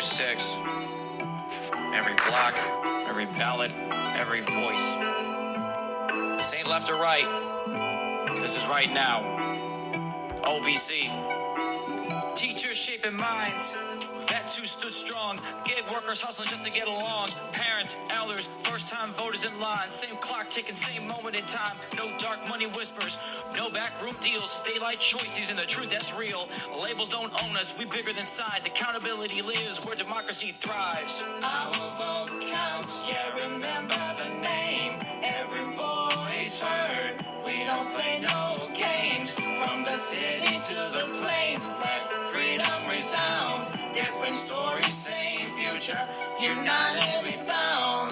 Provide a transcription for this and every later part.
2026. Every block, every ballot, every voice. This ain't left or right. This is right now. OVC. Teachers shaping minds. Vets who stood strong. Gig workers hustling just to get along. Parents, elders, first-time voters in line. Same clock ticking, same moment in time. No dark money whispers. No backroom deals. Daylight choices and the truth that's real. Labels don't own us. We bigger than sides. Accountability lives where democracy thrives. Our vote counts. Yeah, remember the name. Every voice heard. We don't play no games. From the city to the plains, let freedom resound. Different stories, same future. United we found.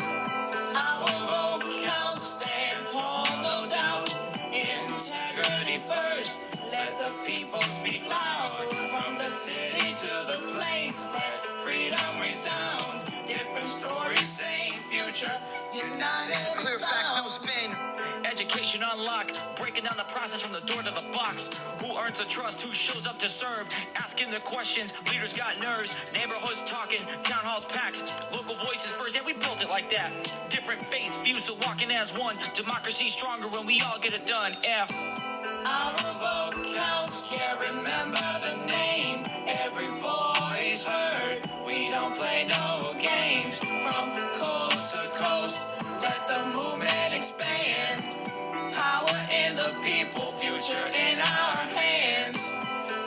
Our vote counts. Stand tall, no doubt. Integrity first. Let the people speak loud. From the city to the plains, let freedom resound. Different stories, same future. United Clear we facts, no found. spin. Education unlocked. Breaking down the process from the door to the box. Who earns the trust? Who shows up to serve? Asking the questions. Leaders got nerves. Neighborhoods talking. Town halls packed. Local voices first. Yeah, we built it like that. Different faiths, views, so walking as one. Democracy stronger when we all get it done. Yeah. Our vote counts, yeah, remember the name. Every voice heard. We don't play no games. From coast to coast, let the movement expand. Power in the people, future in our hands.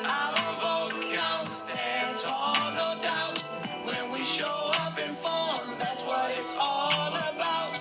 Our vote counts, stand tall, no doubt. When we show up informed, that's what it's all about.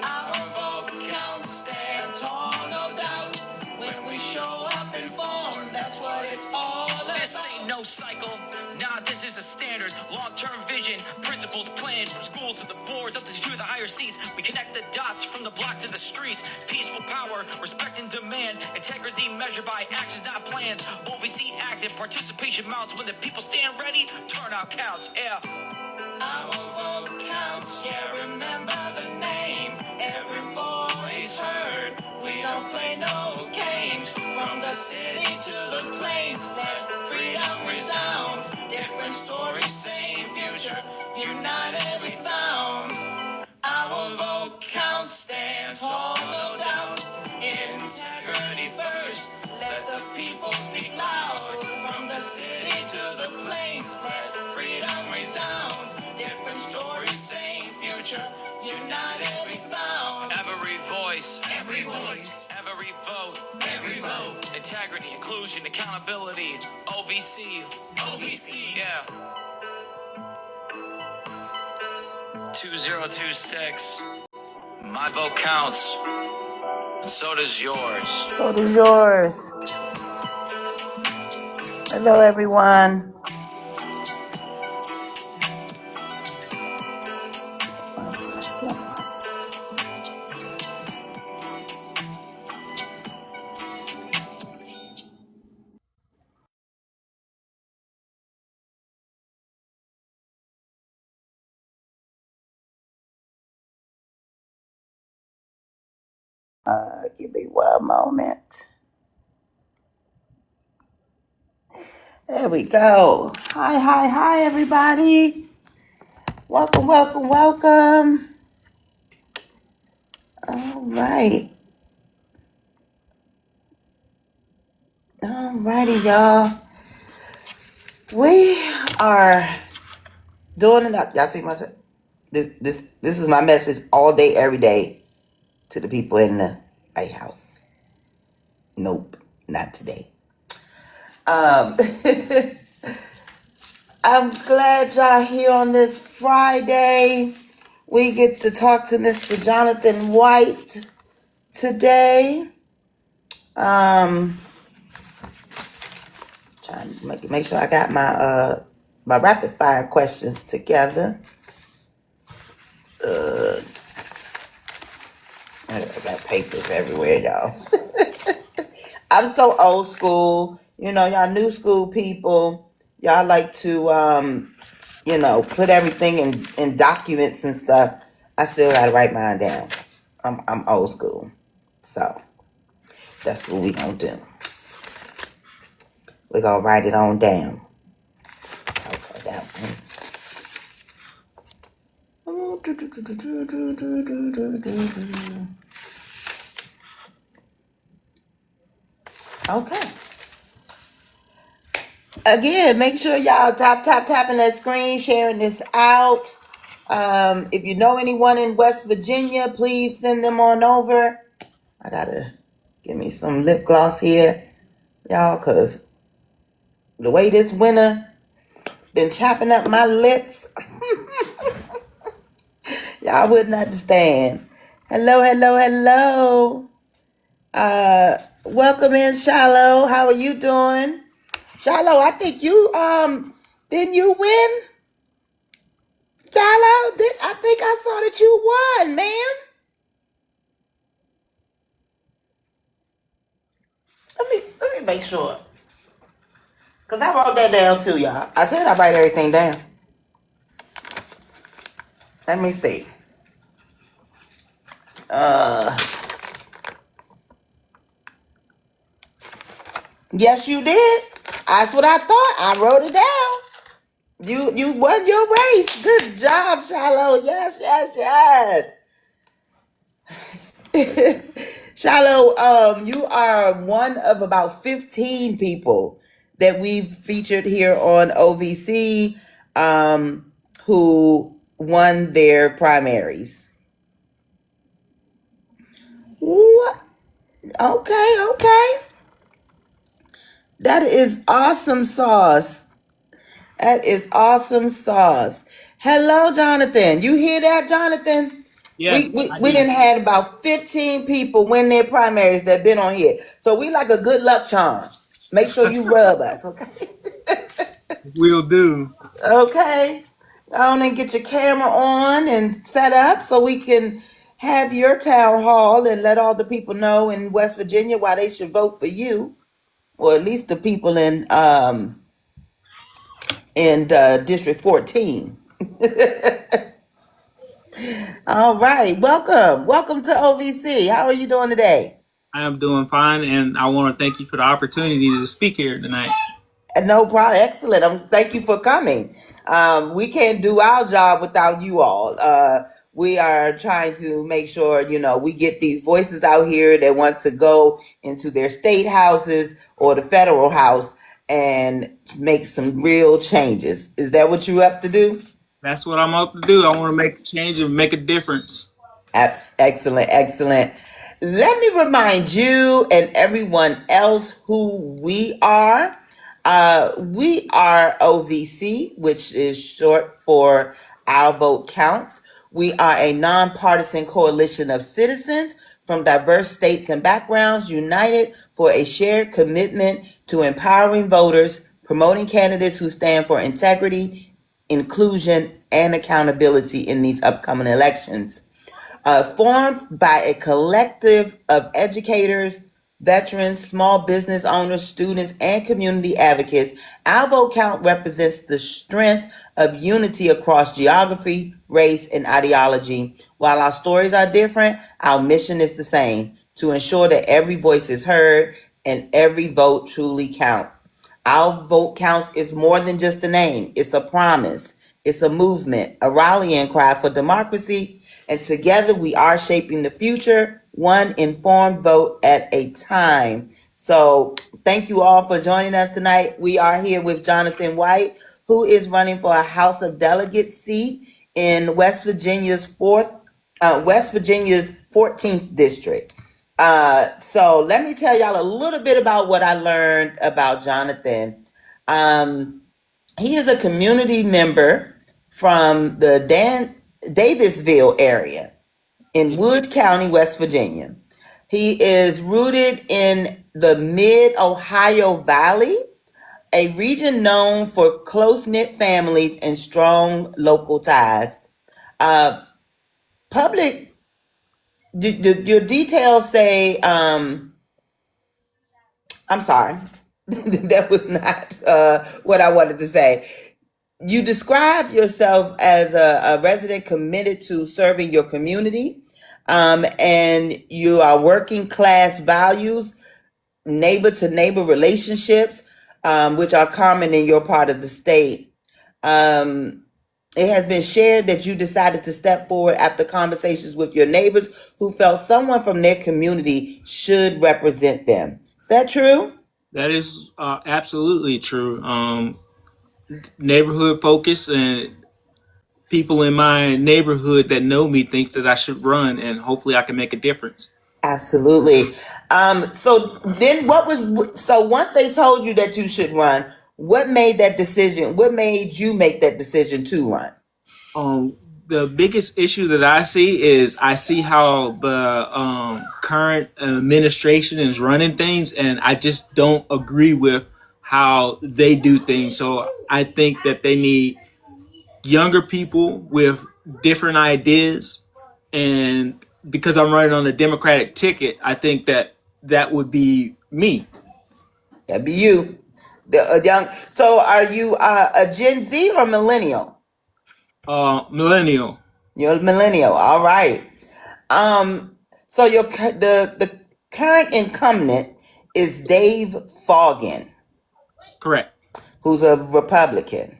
Our vote counts, stand tall, no doubt. When we show up informed, that's what it's all about. This ain't no cycle. Nah, this is a standard. Long-term vision. Principles planned from schools to the boards up to the higher seats. We connect the dots from the block to the streets. Peaceful power, respect and demand. Integrity measured by actions, not plans. OVC active, participation mounts. When the people stand ready, turnout counts. Yeah. Our vote counts, yeah, remember the name. Every voice heard. We don't play no games. From the city to the plains, let freedom resound. Different stories, same future. United we found. Our vote counts, stand tall, no doubt. Integrity first. Let the people speak loud. From the city to the plains, let freedom resound. Different stories, same future. United we found. Every voice. Every voice. Every vote. Every vote. Integrity, inclusion, accountability. OVC. OVC. Yeah. 2026. My vote counts. And so does yours. So does yours. Hello, everyone. Give me one moment. There we go. Hi, everybody. Welcome. All right. Alrighty, y'all. We are doing it up. Y'all see my this is my message all day, every day to the people in the White House. Nope, not today. I'm glad y'all here on this Friday. We get to talk to Mr. Jonathan White today. Trying to make sure I got my my rapid fire questions together. I got papers everywhere, y'all. I'm so old school. You know, y'all new school people, y'all like to, put everything in documents and stuff. I still got to write mine down. I'm old school. So that's what we going to do. We're going to write it on down. Okay, that one. Okay. Again, make sure y'all tapping that screen, sharing this out. If you know anyone in West Virginia, please send them on over. I gotta give me some lip gloss here, y'all, cause the way this winter been chopping up my lips, y'all wouldn't understand. Hello. Welcome in, Shallow. How are you doing? Shallow, I think you didn't you win? Shallow, I think I saw that you won, ma'am. Let me make sure. Cause I wrote that down too, y'all. I said I write everything down. Let me see. Yes, you did. That's what I thought. I wrote it down. You won your race. Good job, Shallow. Yes. Shallow, you are one of about 15 people that we've featured here on OVC who won their primaries. What? Okay. That is awesome sauce. Hello, Jonathan. You hear that, Jonathan? Yes, We done had about 15 people win their primaries that been on here. So we like a good luck charm. Make sure you rub us, okay? will do. Okay. Go on and get your camera on and set up so we can have your town hall and let all the people know in West Virginia why they should vote for you, or at least the people in District 14. All right. Welcome to OVC. How are you doing today? I am doing fine, and I want to thank you for the opportunity to speak here tonight. No problem. Excellent. Thank you for coming. We can't do our job without you all. We are trying to make sure, we get these voices out here that want to go into their state houses or the federal house and make some real changes. Is that what you have to do? That's what I'm up to do. I want to make a change and make a difference. Excellent. Let me remind you and everyone else who we are. We are OVC, which is short for Our Vote Counts. We are a nonpartisan coalition of citizens from diverse states and backgrounds united for a shared commitment to empowering voters, promoting candidates who stand for integrity, inclusion, and accountability in these upcoming elections. Formed by a collective of educators, veterans, small business owners, students, and community advocates, our vote count represents the strength of unity across geography, race, and ideology. While our stories are different, our mission is the same: to ensure that every voice is heard and every vote truly counts. Our vote counts is more than just a name. It's a promise. It's a movement, a rallying cry for democracy. And together we are shaping the future, one informed vote at a time. So thank you all for joining us tonight. We are here with Jonathan White, who is running for a House of Delegates seat in West Virginia's 14th district. So let me tell y'all a little bit about what I learned about Jonathan. He is a community member from the Davisville area in Wood County, West Virginia. He is rooted in the Mid-Ohio Valley, a region known for close-knit families and strong local ties. Your details say, I'm sorry, that was not what I wanted to say. You describe yourself as a resident committed to serving your community, and you are working class values, neighbor to neighbor relationships, which are common in your part of the state. It has been shared that you decided to step forward after conversations with your neighbors who felt someone from their community should represent them. Is that true? That is absolutely true. Neighborhood focus, and people in my neighborhood that know me think that I should run, and hopefully I can make a difference. Absolutely. So then so once they told you that you should run, what made that decision? What made you make that decision to run? Um, the biggest issue that I see is I see how the current administration is running things, and I just don't agree with how they do things. So I think that they need younger people with different ideas, and because I'm running on the Democratic ticket, I think that that would be me. That'd be you. The young. So are you a Gen Z or millennial? Millennial. You're a millennial. All right. So the current incumbent is Dave Foggin, Correct. who's a Republican.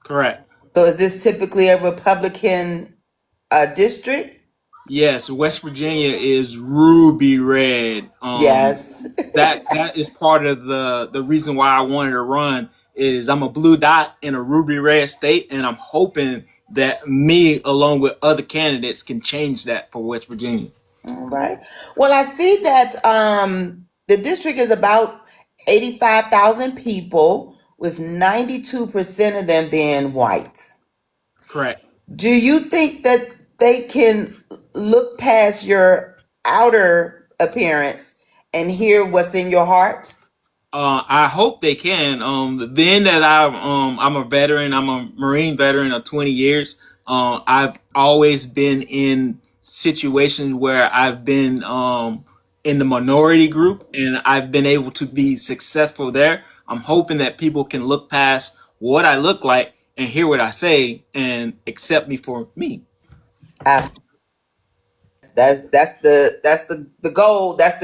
Correct. So is this typically a Republican district? Yes, West Virginia is ruby red. Yes. That is part of the reason why I wanted to run. Is I'm a blue dot in a ruby red state, and I'm hoping that me, along with other candidates, can change that for West Virginia. All right. Well, I see that the district is about 85,000 people, with 92% of them being white. Correct. Do you think that they can look past your outer appearance and hear what's in your heart? I hope they can. Being that I'm a veteran, I'm a Marine veteran of 20 years. I've always been in situations where I've been in the minority group, and I've been able to be successful there. I'm hoping that people can look past what I look like and hear what I say and accept me for me. Uh, that's the goal. That's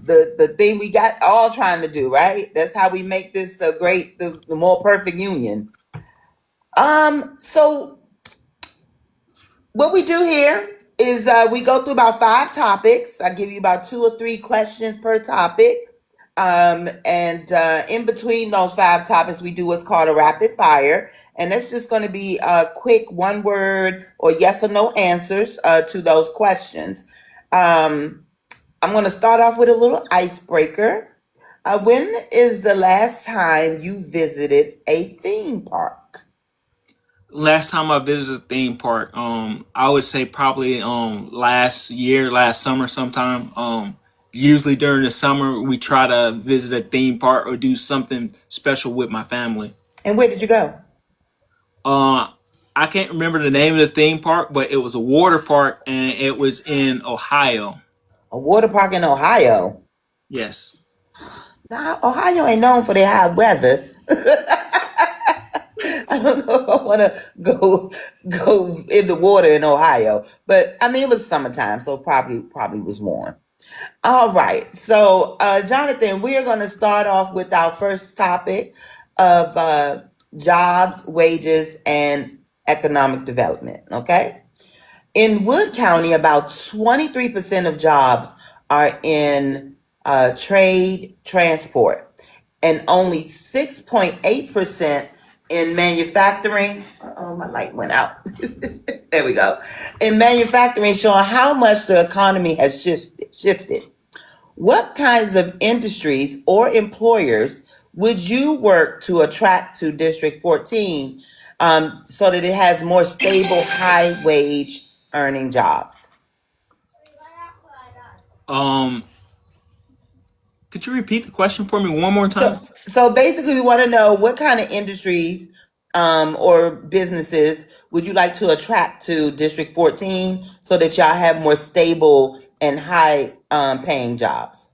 the thing we got all trying to do, right? That's how we make this a great, the more perfect union. So what we do here is we go through about 5 topics. I give you about 2 or 3 questions per topic. And in between those 5 topics, we do what's called a rapid fire. And that's just going to be quick 1 word or yes or no answers to those questions. I'm going to start off with a little icebreaker. When is the last time you visited a theme park? Last time I visited a theme park, I would say probably last summer sometime. Usually during the summer we try to visit a theme park or do something special with my family. And where did you go? Uh, I can't remember the name of the theme park, but it was a water park and it was in Ohio. A water park in Ohio. Yes. Now, Ohio ain't known for their hot weather. I don't know if I want to go in the water in Ohio, but I mean it was summertime, so probably was warm. All right, so Jonathan, we are going to start off with our first topic of jobs, wages, and economic development. Okay, in Wood County, about 23% of jobs are in trade transport, and only 6.8% in manufacturing. Oh, my light went out. There we go. In manufacturing, showing how much the economy has shifted. What kinds of industries or employers would you work to attract to District 14 so that it has more stable, high wage earning jobs? Um, could you repeat the question for me one more time? So basically, we want to know what kind of industries or businesses would you like to attract to District 14 so that y'all have more stable and high paying jobs?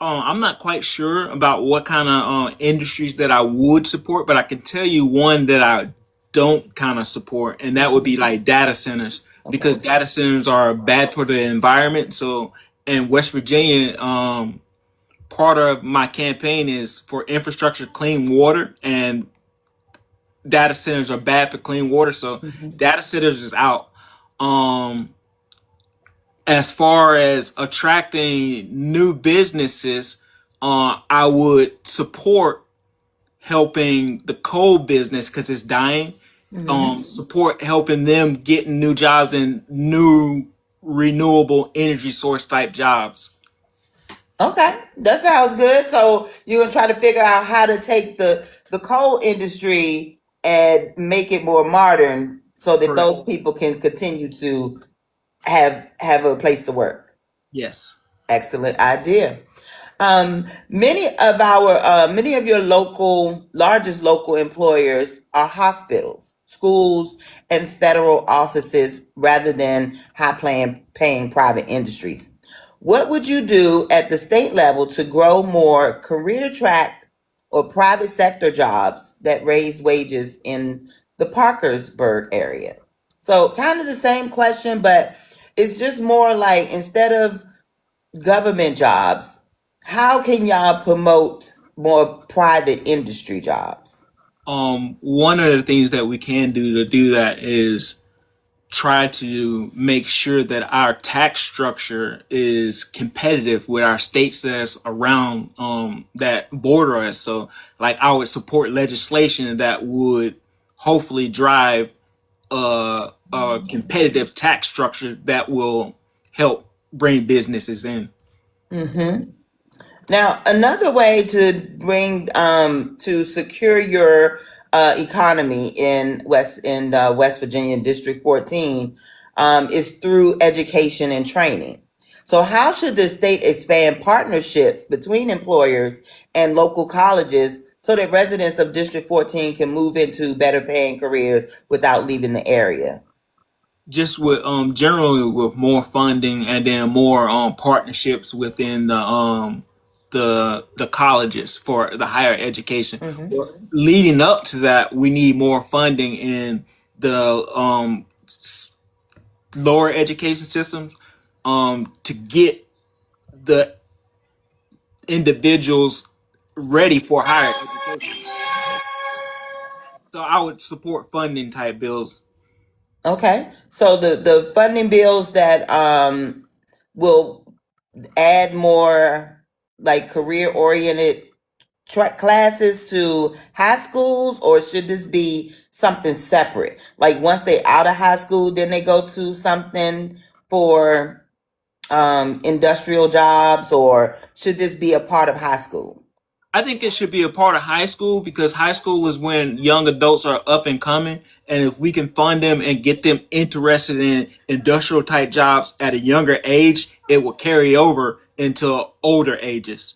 I'm not quite sure about what kind of industries that I would support, but I can tell you one that I don't kind of support, and that would be like data centers, because Okay. data centers are bad for the environment. So in West Virginia, part of my campaign is for infrastructure, clean water, and data centers are bad for clean water, so data centers is out. Um, as far as attracting new businesses, I would support helping the coal business because it's dying. Support helping them getting new jobs and new renewable energy source type jobs. Okay, that sounds good. So you're gonna try to figure out how to take the coal industry and make it more modern, so that Correct. those people can continue to have a place to work. Yes. Excellent idea. Many of your largest local employers are hospitals, schools, and federal offices rather than paying private industries. What would you do at the state level to grow more career track or private sector jobs that raise wages in the Parkersburg area? So kind of the same question, but it's just more like, instead of government jobs, how can y'all promote more private industry jobs? One of the things that we can do to do that is try to make sure that our tax structure is competitive with our states that's around that border us. So, like, I would support legislation that would hopefully drive a competitive tax structure that will help bring businesses in. Mm-hmm. Now, another way to to secure your economy in West Virginia District 14 is through education and training. So, how should the state expand partnerships between employers and local colleges so that residents of District 14 can move into better paying careers without leaving the area? Just with generally with more funding and then more partnerships within the colleges for the higher education. Mm-hmm. Well, leading up to that, we need more funding in the lower education systems to get the individuals ready for higher education. So I would support funding type bills. Okay, so the funding bills that will add more like career oriented classes to high schools, or should this be something separate? Like, once they out of high school, then they go to something for industrial jobs, or should this be a part of high school? I think it should be a part of high school because high school is when young adults are up and coming. And if we can fund them and get them interested in industrial type jobs at a younger age, it will carry over into older ages.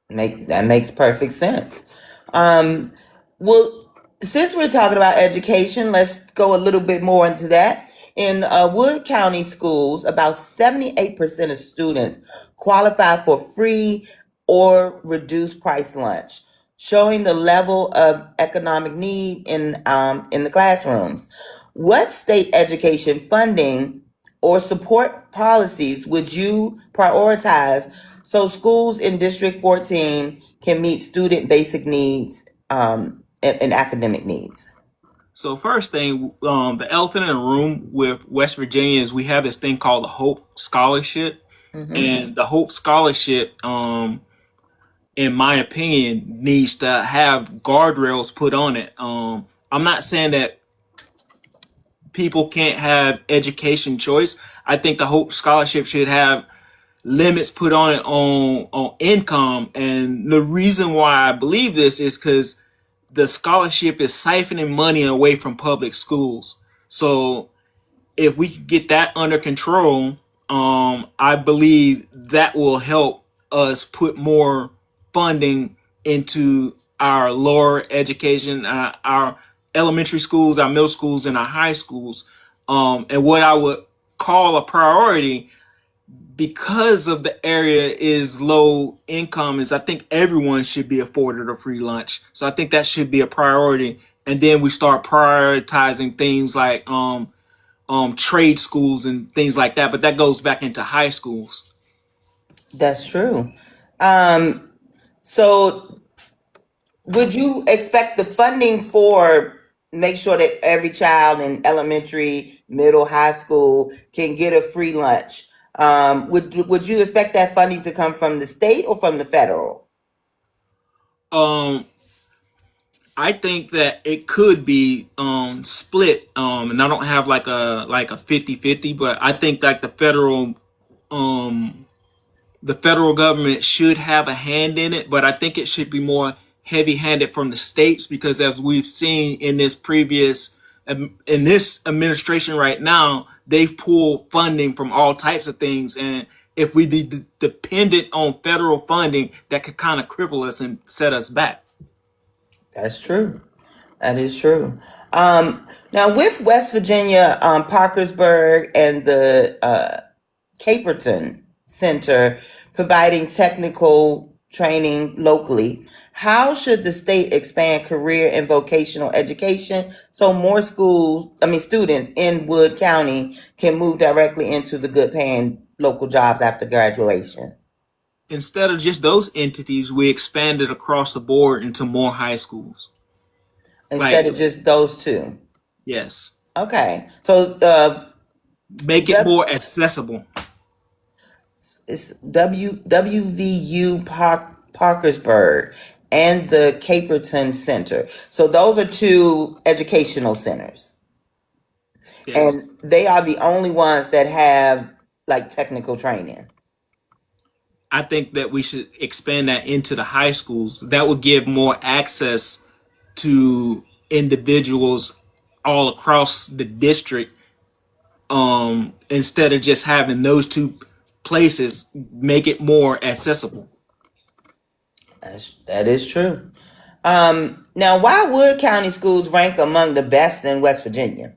That makes perfect sense. Um, well, since we're talking about education, let's go a little bit more into that. In Wood County schools, about 78% of students qualify for free or reduced price lunch, showing the level of economic need in the classrooms. What state education funding or support policies would you prioritize so schools in District 14 can meet student basic needs and academic needs? So first thing, the elephant in the room with West Virginia is we have this thing called the Hope Scholarship, and the Hope Scholarship, in my opinion, needs to have guardrails put on it. I'm not saying that people can't have education choice. I think the Hope Scholarship should have limits put on it on income, and the reason why I believe this is because the scholarship is siphoning money away from public schools. So if we can get that under control, I believe that will help us put more funding into our lower education, our elementary schools, our middle schools, and our high schools. And what I would call a priority, because of the area is low income, is I think everyone should be afforded a free lunch. So I think that should be a priority. And then we start prioritizing things like trade schools and things like that. But that goes back into high schools. That's true. Um, so would you expect the funding for make sure that every child in elementary, middle, high school can get a free lunch? Would you expect that funding to come from the state or from the federal? Um, I think that it could be split. And I don't have like a 50-50, but I think like um the federal government should have a hand in it, but I think it should be more heavy-handed from the states because as we've seen in in this administration right now, they've pulled funding from all types of things, and if we be dependent on federal funding, that could kind of cripple us and set us back. That's true. That is true. Now, with West Virginia, Parkersburg, and the Caperton Center providing technical training locally, how should the state expand career and vocational education so more students in Wood County can move directly into the good paying local jobs after graduation? Instead of just those entities, we expanded across the board into more high schools. Instead Like, of just those two. yes, Okay. So make it more accessible. it's WVU Parkersburg and the Caperton Center. So those are two educational centers. Yes. And they are the only ones that have like technical training. I think that we should expand that into the high schools. That would give more access to individuals all across the district. Instead of just having those two places, make it more accessible. That is true. Now, while Wood County schools rank among the best in West Virginia,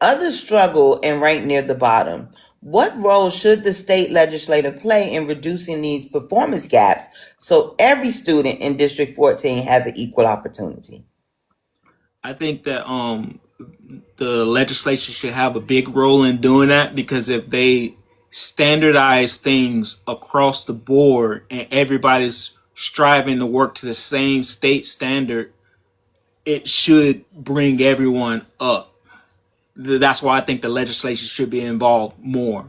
others struggle and rank near the bottom. What role should the state legislature play in reducing these performance gaps so every student in District 14 has an equal opportunity? I think that the legislature should have a big role in doing that because if they standardize things across the board and everybody's striving to work to the same state standard, it should bring everyone up. That's why I think the legislature should be involved more.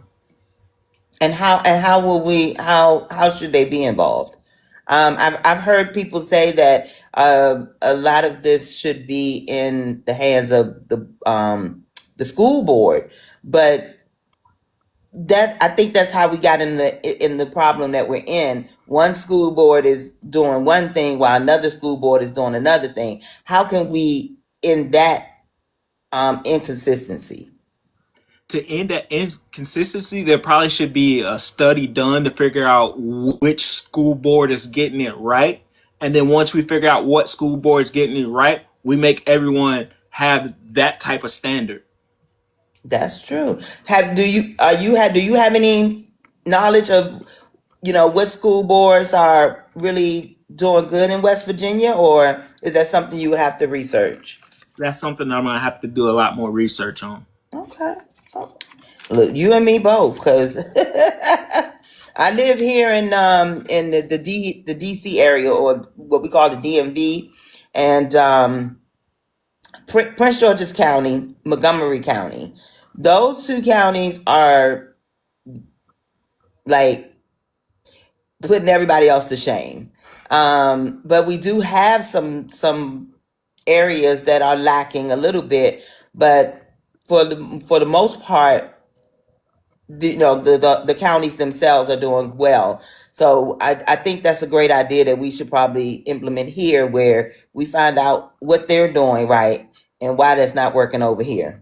And how should they be involved? I've heard people say that a lot of this should be in the hands of the school board, but that I think that's how we got in the problem that we're in. One school board is doing one thing while another school board is doing another thing. How can we end that inconsistency? To end that inconsistency, there probably should be a study done to figure out which school board is getting it right. And then once we figure out what school board is getting it right, we make everyone have that type of standard. That's true. Do you have any knowledge of what school boards are really doing good in West Virginia, or is that something you would have to research? That's something I'm going to have to do a lot more research on. Okay. Oh. Look, you and me both, because I live here in the DC area, or what we call the DMV, and Prince George's County, Montgomery County. Those two counties are like putting everybody else to shame. But we do have some areas that are lacking a little bit, but for the most part, the counties themselves are doing well. So I think that's a great idea that we should probably implement here, where we find out what they're doing right and why that's not working over here.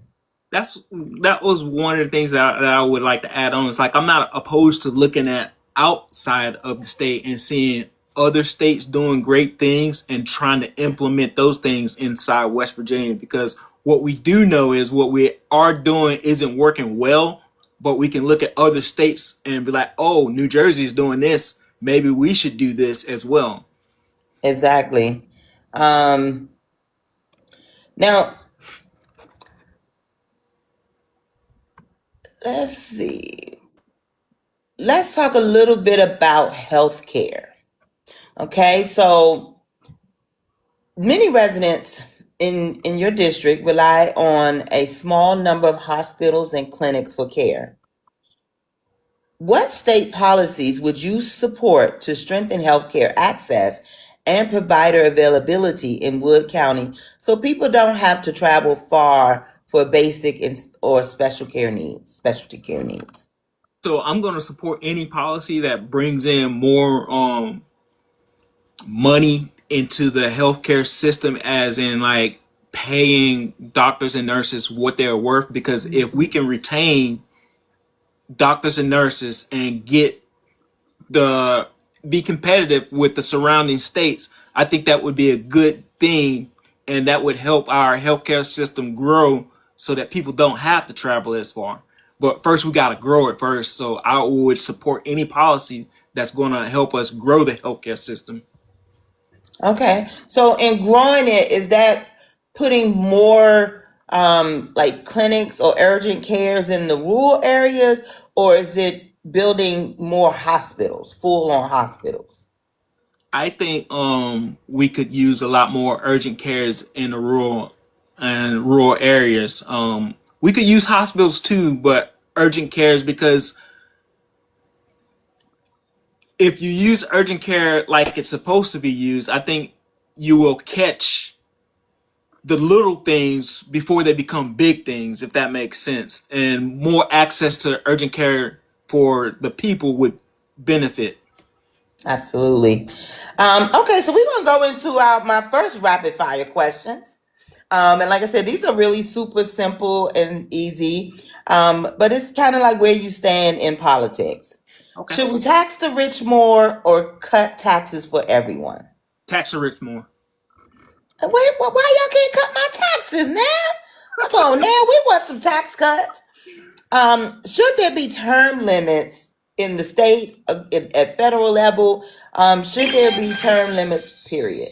That was one of the things that I would like to add on. It's like I'm not opposed to looking at outside of the state and seeing other states doing great things and trying to implement those things inside West Virginia, because what we do know is what we are doing isn't working well, but we can look at other states and be like, oh, New Jersey is doing this, maybe we should do this as well. Exactly. Now, let's see. Let's talk a little bit about healthcare. Okay, so Many residents in your district rely on a small number of hospitals and clinics for care. What state policies would you support to strengthen healthcare access and provider availability in Wood County so people don't have to travel far for basic or specialty care needs? So I'm going to support any policy that brings in more money into the healthcare system, as in like paying doctors and nurses what they're worth. Because if we can retain doctors and nurses and get the be competitive with the surrounding states, I think that would be a good thing, and that would help our healthcare system grow so that people don't have to travel as far. But first, we got to grow it first. So I would support any policy that's going to help us grow the healthcare system. Okay. So in growing it, is that putting more like clinics or urgent cares in the rural areas, or is it building more hospitals, full on hospitals? I think we could use a lot more urgent cares in the rural areas. We could use hospitals too, but urgent cares, because if you use urgent care like it's supposed to be used, I think you will catch the little things before they become big things, if that makes sense. And more access to urgent care for the people would benefit. Absolutely. Okay, so we're gonna go into my first rapid fire questions. And like I said, these are really super simple and easy. But it's kind of like where you stand in politics. Okay. Should we tax the rich more or cut taxes for everyone? Tax the rich more. Wait, why y'all can't cut my taxes now? Come on now, we want some tax cuts. Should there be term limits in the state at federal level? Should there be term limits, period?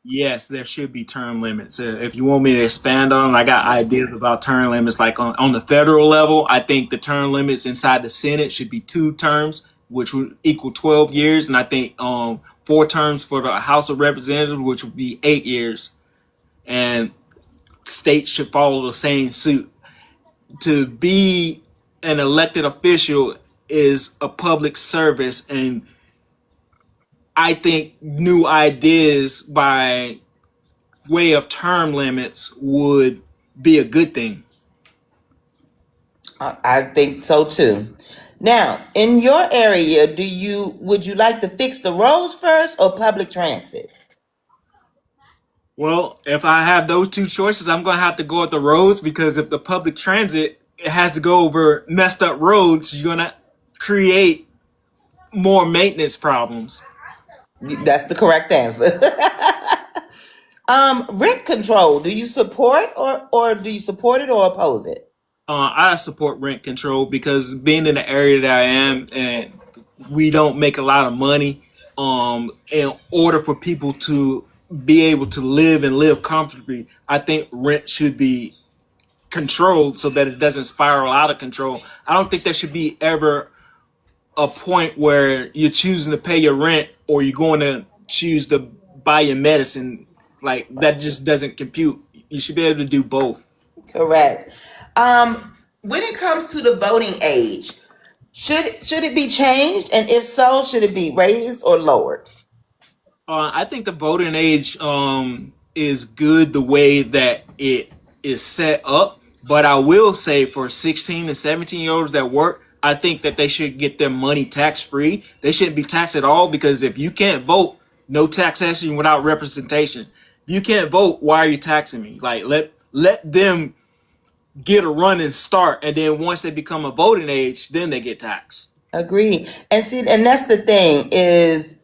Yes, there should be term limits. If you want me to expand on it, I got ideas about term limits. Like on the federal level, I think the term limits inside the Senate should be 2 terms, which would equal 12 years. And I think 4 terms for the House of Representatives, which would be 8 years. And states should follow the same suit. To be an elected official is a public service, and I think new ideas by way of term limits would be a good thing. I think so too. Now, in your area, would you like to fix the roads first or public transit? Well, if I have those 2 choices, I'm going to have to go with the roads, because if the public transit it has to go over messed up roads, you're going to create more maintenance problems. That's the correct answer. Rent control. Do you support or do you support it or oppose it? I support rent control, because being in the area that I am, and we don't make a lot of money. In order for people to be able to live and live comfortably, I think rent should be controlled so that it doesn't spiral out of control. I don't think there should be ever a point where you're choosing to pay your rent or you're going to choose to buy your medicine. Like, that just doesn't compute. You should be able to do both. Correct. When it comes to the voting age, should it be changed? And if so, should it be raised or lowered? I think the voting age is good the way that it is set up. But I will say, for 16 and 17-year-olds that work, I think that they should get their money tax free. They shouldn't be taxed at all, because if you can't vote, no taxation without representation. If you can't vote, why are you taxing me? Like, let them get a running start, and then once they become a voting age, then they get taxed. Agree. And see, and that's the thing is,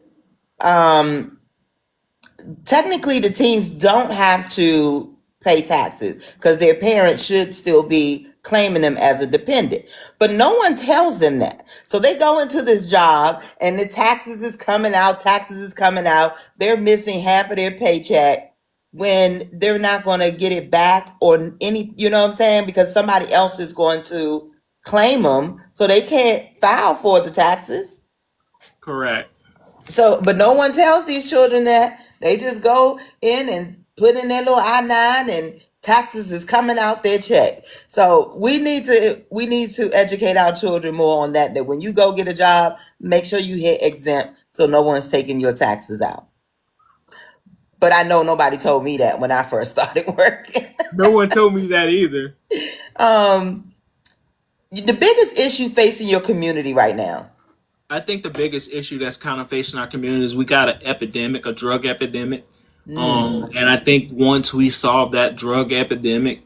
technically the teens don't have to pay taxes because their parents should still be claiming them as a dependent. But no one tells them that. So they go into this job and the taxes is coming out, They're missing half of their paycheck when they're not going to get it back or any, you know what I'm saying? Because somebody else is going to claim them. So they can't file for the taxes. Correct. So, but no one tells these children that. They just go in and put in their little I-9 and taxes is coming out their check. So we need to educate our children more on that. That when you go get a job, make sure you hit exempt so no one's taking your taxes out. But I know nobody told me that when I first started working. No one told me that either. um, the biggest issue facing your community right now. I think the biggest issue that's kind of facing our community is we got an epidemic, a drug epidemic. And I think once we solve that drug epidemic,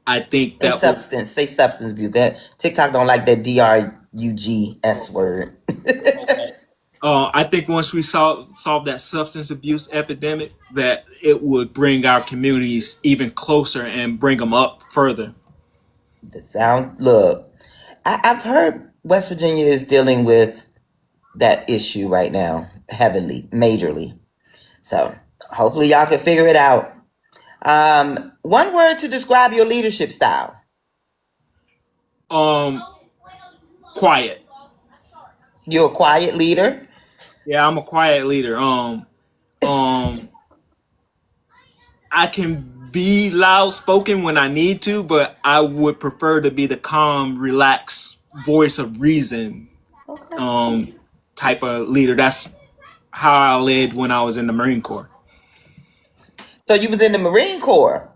I think Say that will. substance. Say substance abuse. That TikTok don't like that DRUGS word. I think once we solve that substance abuse epidemic, that it would bring our communities even closer and bring them up further. The sound. Look, I've heard West Virginia is dealing with that issue right now, heavily, majorly. So hopefully y'all can figure it out. One word to describe your leadership style. Quiet. You're a quiet leader. Yeah, I'm a quiet leader. I can be loud spoken when I need to, but I would prefer to be the calm, relaxed voice of reason Okay. type of leader. That's how I led when I was in the Marine Corps. So you was in the Marine Corps.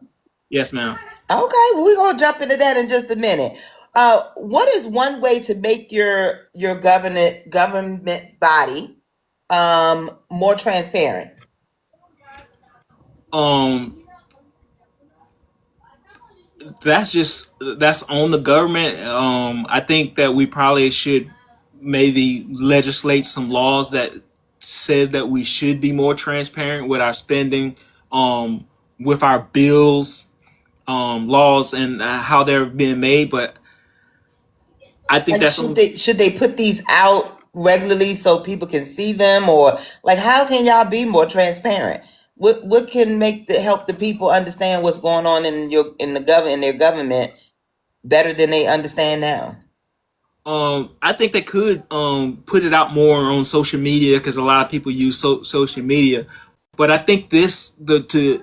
Yes, ma'am. Okay, well, we're gonna jump into that in just a minute. What is one way to make your government body more transparent? That's on the government. I think that we probably should maybe legislate some laws that says that we should be more transparent with our spending, with our bills, laws, and how they're being made. But I think Like, that's should they put these out regularly so people can see them, or like how can y'all be more transparent? What can help the people understand what's going on in their government better than they understand now? I think they could put it out more on social media because a lot of people use social media. But I think to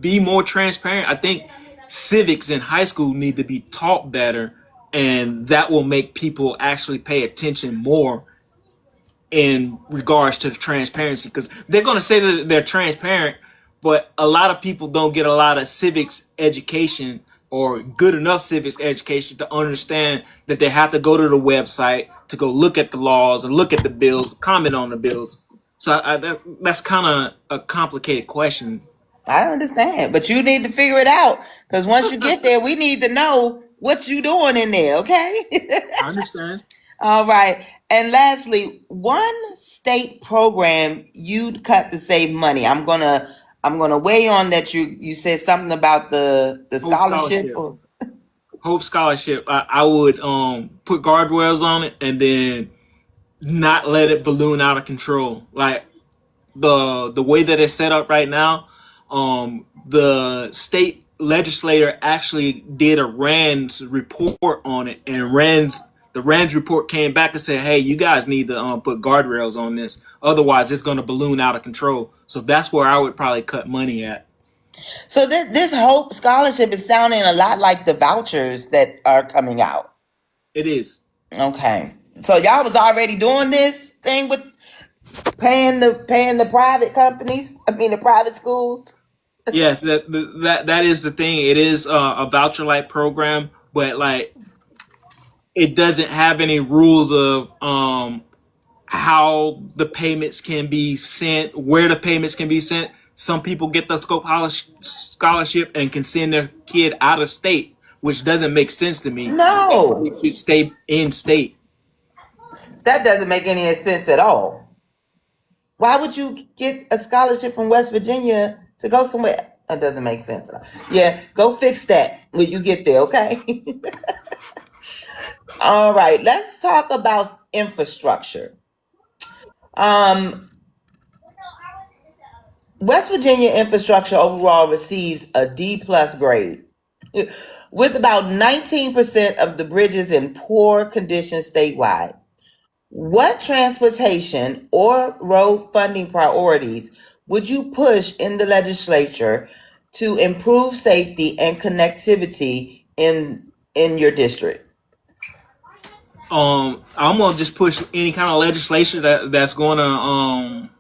be more transparent, I think civics in high school need to be taught better, and that will make people actually pay attention more in regards to the transparency because they're going to say that they're transparent, but a lot of people don't get a lot of civics education or good enough civics education to understand that they have to go to the website to go look at the laws and look at the bills, comment on the bills. So that's kind of a complicated question. I understand, but you need to figure it out because once you get there, we need to know what you doing in there. Okay. I understand. All right. And lastly, one state program you'd cut to save money. I'm gonna weigh on that. You said something about the Hope scholarship. scholarship. Hope scholarship. I would put guardrails on it and then not let it balloon out of control. Like the way that it's set up right now, the state legislator actually did a RAND's report on it, and the RAND's report came back and said, "Hey, you guys need to put guardrails on this, otherwise it's going to balloon out of control." So that's where I would probably cut money at. So this Hope scholarship is sounding a lot like the vouchers that are coming out. It is. Okay. So y'all was already doing this thing with paying the private companies. I mean the private schools. Yes, that is the thing. It is a voucher like program, but like it doesn't have any rules of how the payments can be sent, where the payments can be sent. Some people get the Scope scholarship and can send their kid out of state, which doesn't make sense to me. No, They should stay in state. that doesn't make any sense at all. Why would you get a scholarship from West Virginia to go somewhere? That doesn't make sense at all. Yeah, go fix that when you get there, okay? All right, let's talk about infrastructure. Um, West Virginia infrastructure overall receives a D plus grade, with about 19% of the bridges in poor condition statewide. What transportation or road funding priorities would you push in the legislature to improve safety and connectivity in your district? I'm gonna just push any kind of legislation that's gonna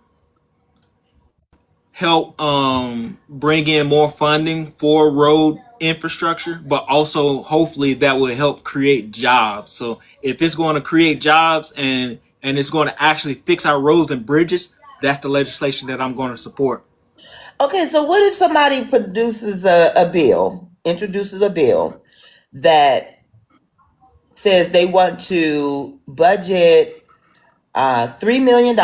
help bring in more funding for road infrastructure, but also hopefully that will help create jobs. So if it's going to create jobs and it's going to actually fix our roads and bridges, that's the legislation that I'm going to support. Okay, so what if somebody produces a bill, introduces a bill that says they want to budget $3 million,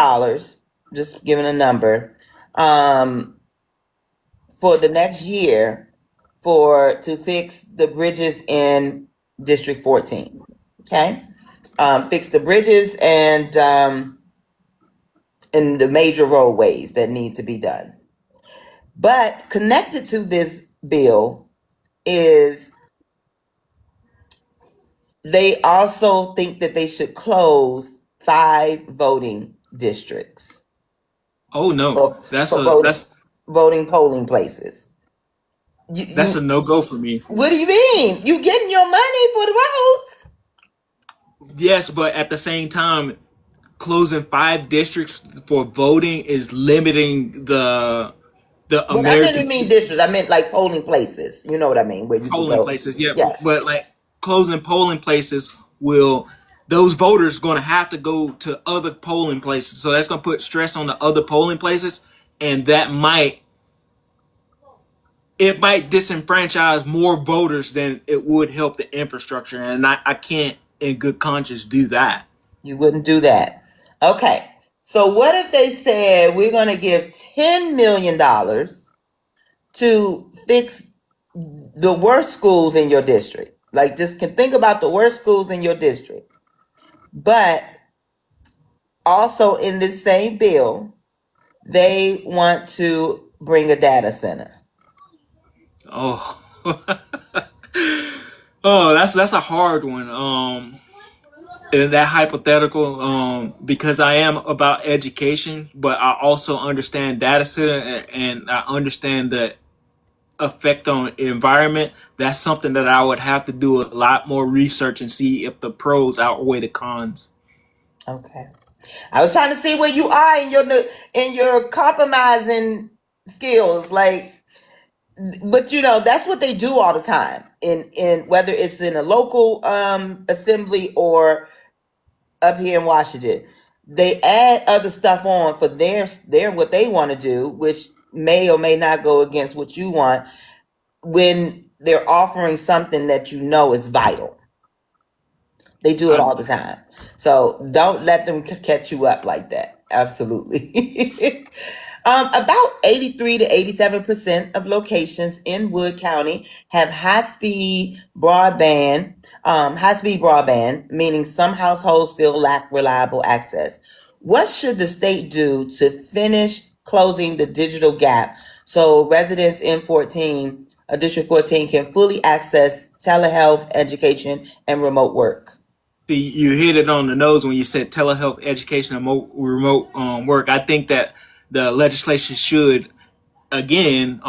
just giving a number, for the next year to fix the bridges in District 14. Okay, fix the bridges and the major roadways that need to be done. But connected to this bill is they also think that they should close 5 voting districts. Oh no, for, that's for a voting polling places. that's a no go for me. What do you mean? You getting your money for the roads? Yes, but at the same time, closing 5 districts for voting is limiting the Well, I didn't American mean districts. I meant like polling places. You know what I mean? Where you can polling go. places. Yeah, Yes. but like closing polling places will those voters going to have to go to other polling places. So that's going to put stress on the other polling places, and that might disenfranchise more voters than it would help the infrastructure. And I can't in good conscience do that. You wouldn't do that. Okay. So what if they said we're going to give $10 million to fix the worst schools in your district? Like, just can think about the worst schools in your district. But also in this same bill, they want to bring a data center. Oh, oh, that's a hard one. And that hypothetical, because I am about education, but I also understand data center and I understand the effect on environment. That's something that I would have to do a lot more research and see if the pros outweigh the cons. Okay. I was trying to see where you are in your compromising skills. Like, but that's what they do all the time in whether it's in a local assembly or up here in Washington. They add other stuff on for their what they want to do, which may or may not go against what you want when they're offering something that is vital. They do it all the time. So don't let them catch you up like that. Absolutely. About 83 to 87% of locations in Wood County have high-speed broadband, meaning some households still lack reliable access. What should the state do to finish closing the digital gap so residents in District 14 can fully access telehealth, education, and remote work? See, you hit it on the nose when you said telehealth, education, and remote work. I think that the legislation should, again,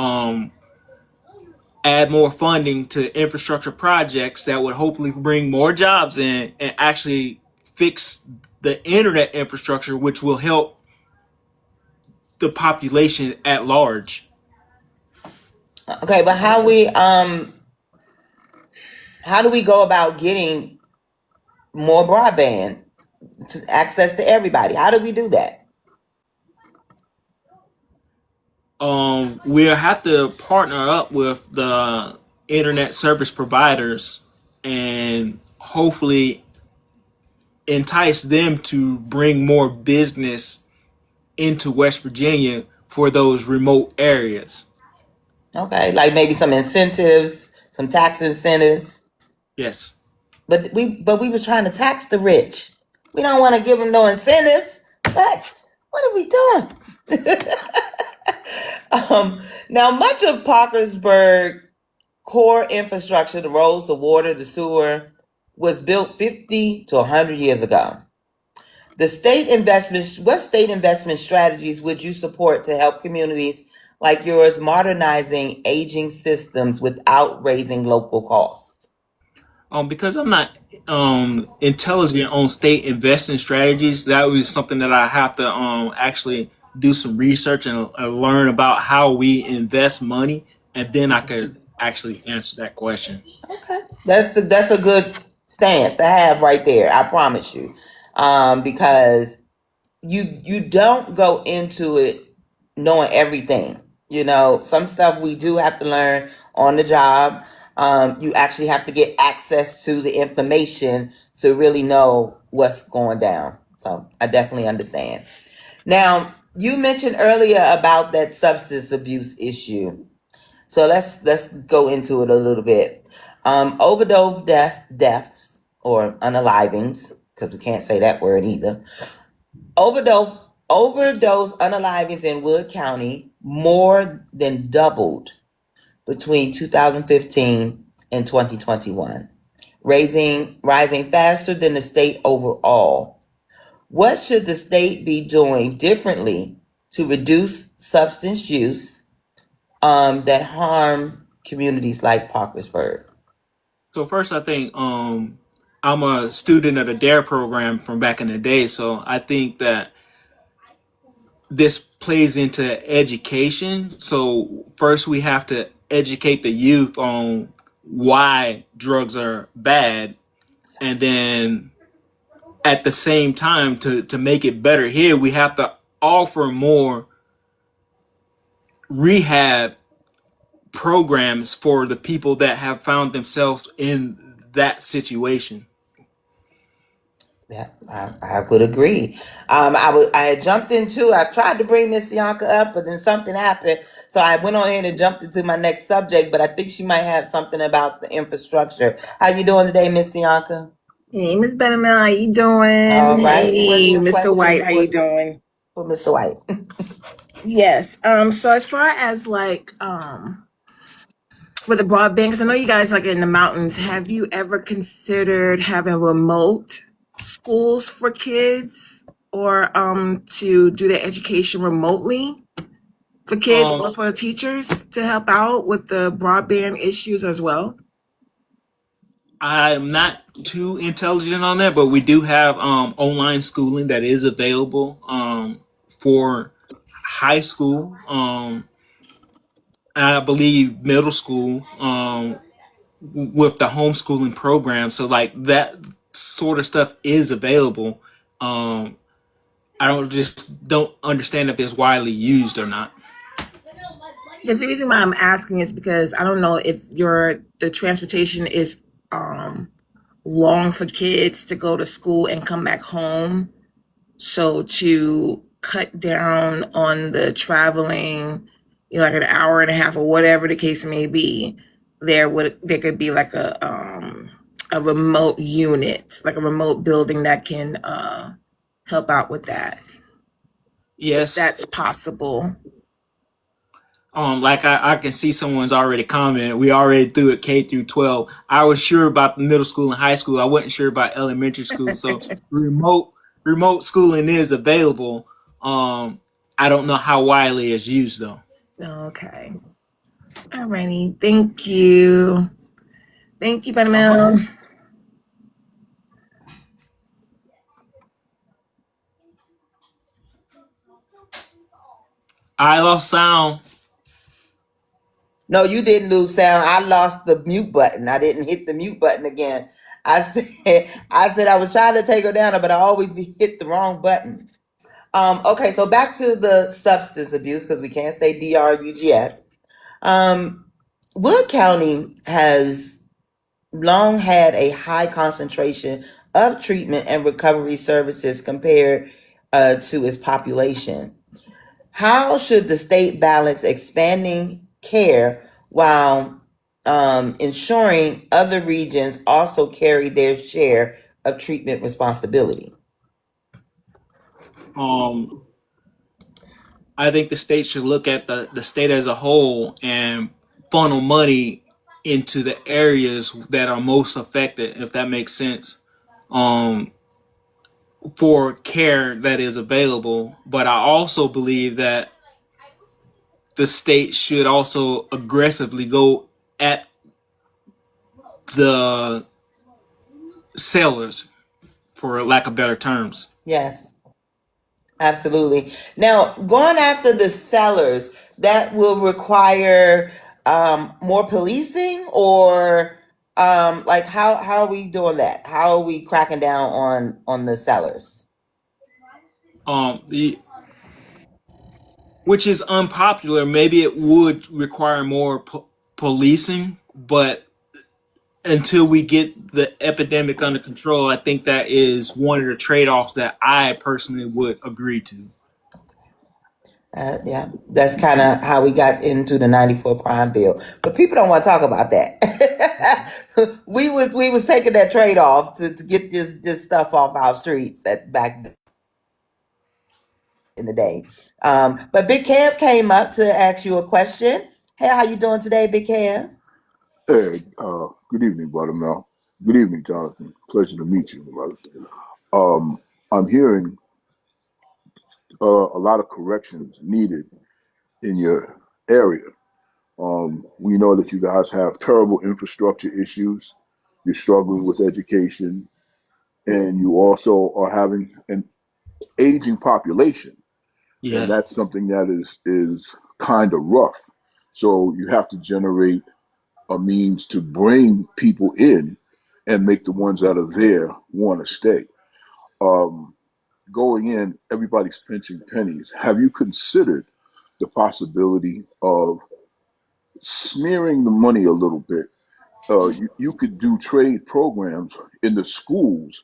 add more funding to infrastructure projects that would hopefully bring more jobs in and actually fix the internet infrastructure, which will help the population at large. Okay, but how do we go about getting more broadband to access to everybody? How do we do that? We'll have to partner up with the internet service providers and hopefully entice them to bring more business into West Virginia for those remote areas. Okay, like maybe some incentives, some tax incentives. Yes. But we was trying to tax the rich. We don't want to give them no incentives. What are we doing? Now, much of Parkersburg core infrastructure, the roads, the water, the sewer, was built 50 to 100 years ago. What state investment strategies would you support to help communities like yours modernizing aging systems without raising local costs? Because I'm not intelligent on state investing strategies, that was something that I have to actually do some research and learn about how we invest money, and then I could actually answer that question. Okay, that's a good stance to have right there. I promise you, because you don't go into it knowing everything. You know, some stuff we do have to learn on the job. You actually have to get access to the information to really know what's going down. So I definitely understand. Now, you mentioned earlier about that substance abuse issue. So let's go into it a little bit. Overdose deaths or unalivings, because we can't say that word either. Overdose overdose unalivings in Wood County more than doubled between 2015 and 2021, rising faster than the state overall. What should the state be doing differently to reduce substance use that harm communities like Parkersburg? So first, I think I'm a student of the DARE program from back in the day, so I think that this plays into education. So first, we have to educate the youth on why drugs are bad, and then at the same time, to make it better here, we have to offer more rehab programs for the people that have found themselves in that situation. Yeah, I would agree. I had jumped into. I tried to bring Miss Bianca up, but then something happened, so I went on ahead and jumped into my next subject. But I think she might have something about the infrastructure. How you doing today, Miss Bianca? Hey, Miss Buttermel, how you doing? All right. What's Hey, your Mr. question White, how you doing? for Mr. White? Yes. So as far as like for the broadband, because I know you guys like in the mountains, have you ever considered having remote schools for kids or to do their education remotely for kids or Um, for teachers to help out with the broadband issues as well? I'm not too intelligent on that, but we do have online schooling that is available for high school. I believe middle school with the homeschooling program. So like that sort of stuff is available. Um, I don't understand if it's widely used or not. Because the reason why I'm asking is because I don't know if the transportation is long for kids to go to school and come back home. So to cut down on the traveling, like an hour and a half or whatever the case may be, there could be like a remote unit, like a remote building that can help out with that, if Yes. that's possible. Like I can see someone's already commented. We already threw it K through 12. I was sure about the middle school and high school. I wasn't sure about elementary school. So remote schooling is available. I don't know how widely it's used though. Okay. Alrighty. Thank you. Thank you, All right. Buttermel. I lost sound. No, you didn't lose sound. I lost the mute button. I didn't hit the mute button again. I said I was trying to take her down, but I always hit the wrong button. Okay, so back to the substance abuse because we can't say drugs. Wood County has long had a high concentration of treatment and recovery services compared to its population. How should the state balance expanding care while ensuring other regions also carry their share of treatment responsibility? Um, I think the state should look at the state as a whole and funnel money into the areas that are most affected, if that makes sense. Um, for care that is available. But I also believe that the state should also aggressively go at the sellers, for lack of better terms. Yes, absolutely. Now, going after the sellers, that will require more policing, or like how are we doing that? How are we cracking down on the sellers? The Which is unpopular. Maybe it would require more policing, but until we get the epidemic under control, I think that is one of the trade-offs that I personally would agree to. Yeah, that's kind of how we got into the '94 crime bill, but people don't want to talk about that. we was taking that trade off to get this stuff off our streets that back in the day. But Big Kev came up to ask you a question. Hey, how you doing today, Big Kev? Hey, good evening, Buttermel. Good evening, Jonathan. Pleasure to meet you, brother. I'm hearing a lot of corrections needed in your area. We know that you guys have terrible infrastructure issues. You're struggling with education, and you also are having an aging population, and Yeah. that's something that is kind of rough. So you have to generate a means to bring people in and make the ones that are there want to stay. Um, Going in, everybody's pinching pennies. Have you considered the possibility of smearing the money a little bit? You could do trade programs in the schools